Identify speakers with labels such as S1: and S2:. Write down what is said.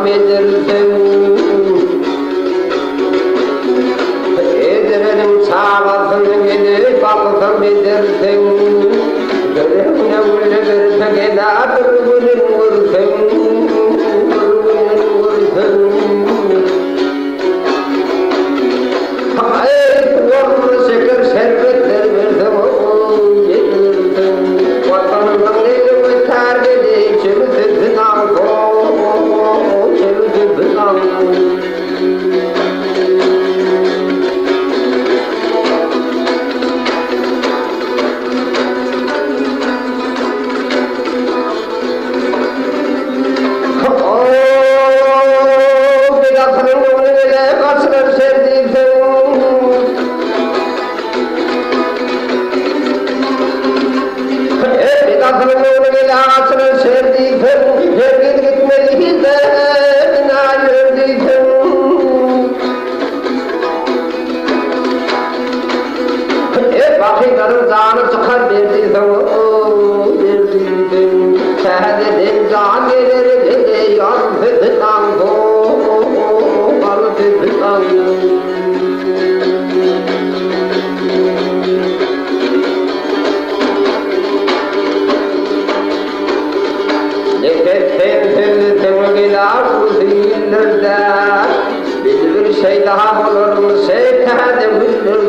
S1: edirdim. Edirelim çağlasını gidip bakısın edirdim. Görevine uyle verirse gedadır gülün vursun. Hayır, yorma şeker şerbetler verdim. Vatanımın elimi terk edip çelüsüzün ağzı. Çelüsüzün ağzı. Şey daha olur mu? Şey tehdim hüznür